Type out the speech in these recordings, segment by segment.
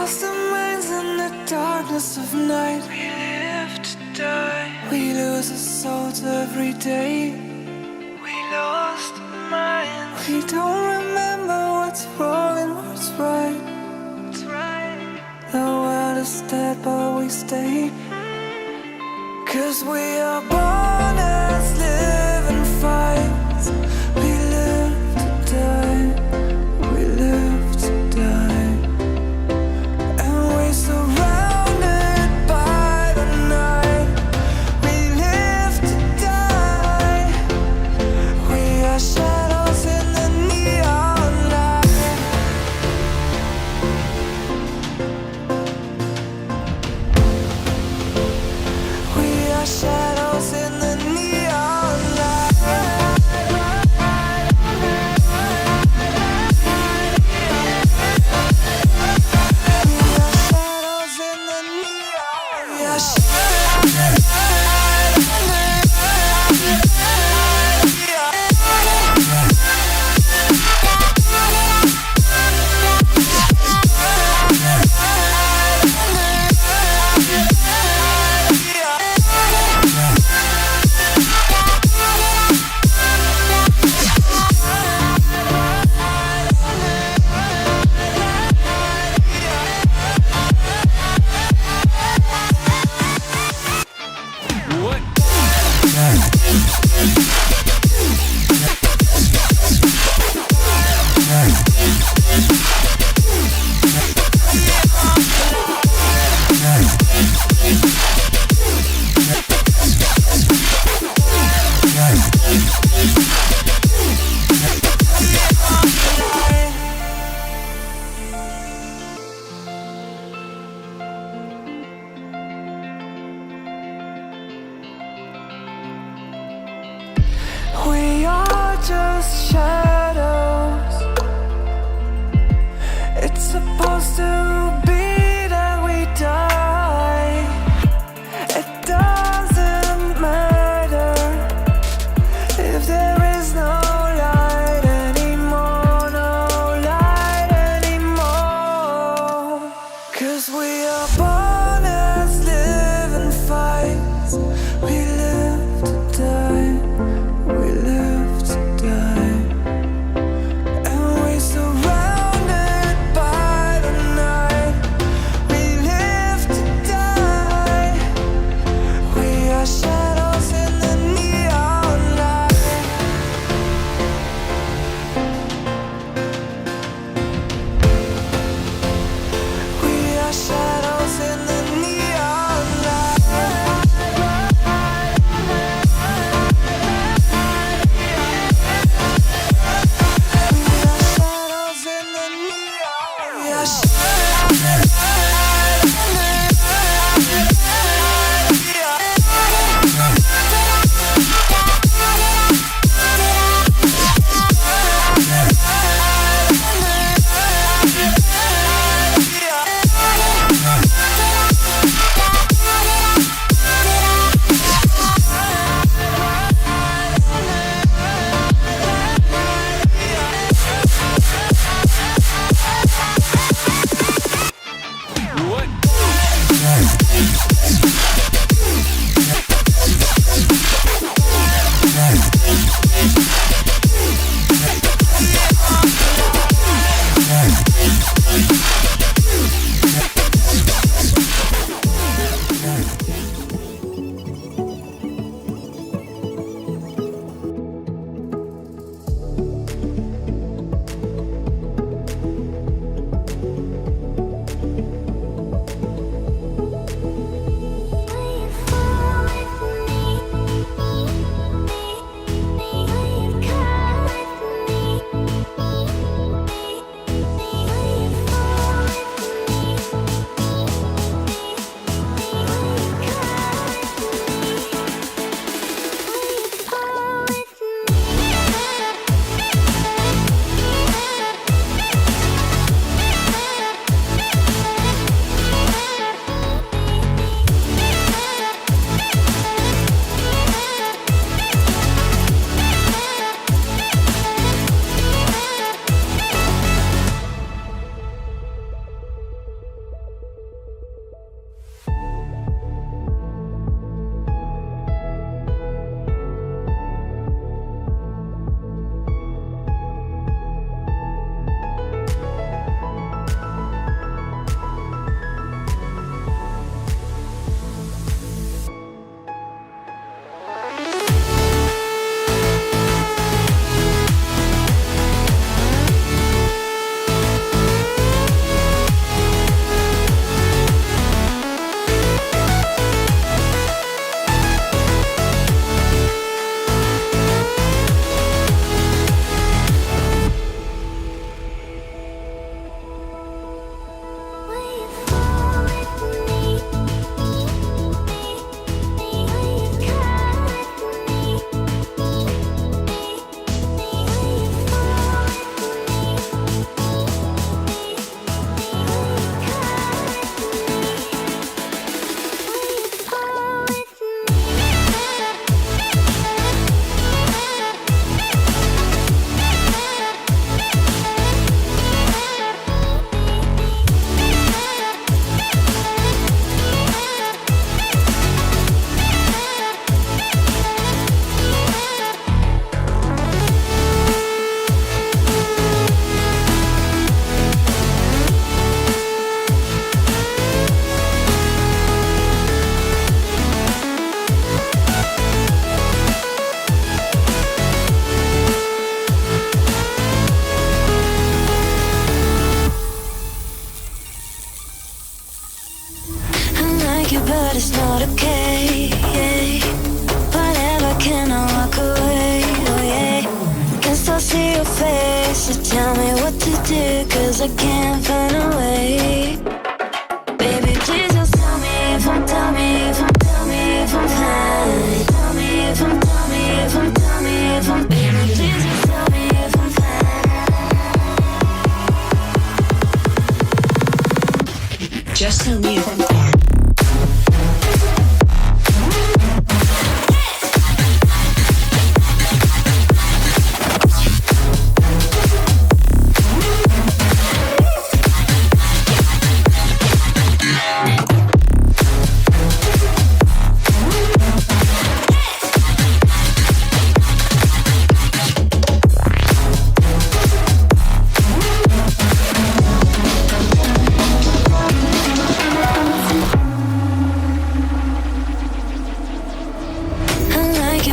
lost our minds in the darkness of night. We live to die. We lose our souls every day. We lost our minds. We don't remember what's wrong and what's right. What's right. The world is dead but we stay. 'Cause we are born as living fights. We live to die. We live to die. And we're surrounded by the night. We live to die. We are shadows in the neon light. We are shadows in the neon light. We are shadows in the neon. We are We are just shadows. It's supposed to be that we die. It doesn't matter if there is no light anymore, no light anymore. 'Cause we are born as living fights. We live to die. We live to die. And we're surrounded by the night. We live to die. We are shadows in the neon light. We are shadows in the neon light. We are shadows in the neon. We are like you, but it's not okay. Whatever, can I walk away? Oh yeah. Can still see your face, so tell me what to do, 'cause I can't find a way. Baby, please just tell me if I'm, tell me if I'm, tell me if I'm fine. Tell me if I'm, tell me if I'm, tell me if I'm, baby, please just tell me if I'm fine. Just tell me if I'm fine.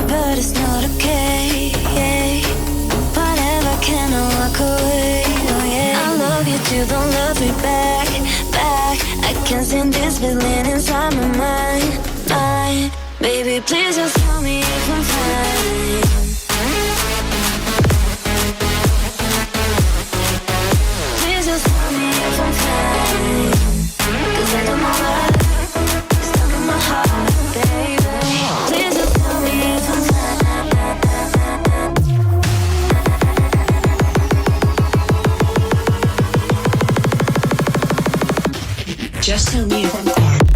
But it's not okay. Whatever, can I walk away? Oh yeah. I love you too, don't love me back, back. I can't stand this feeling inside my mind. Baby, please just tell me if I'm fine. Please just tell me if I'm fine. 'Cause I know my life is stuck in my heart, baby. Please just tell me if I'm fine. Just tell me if I'm fine.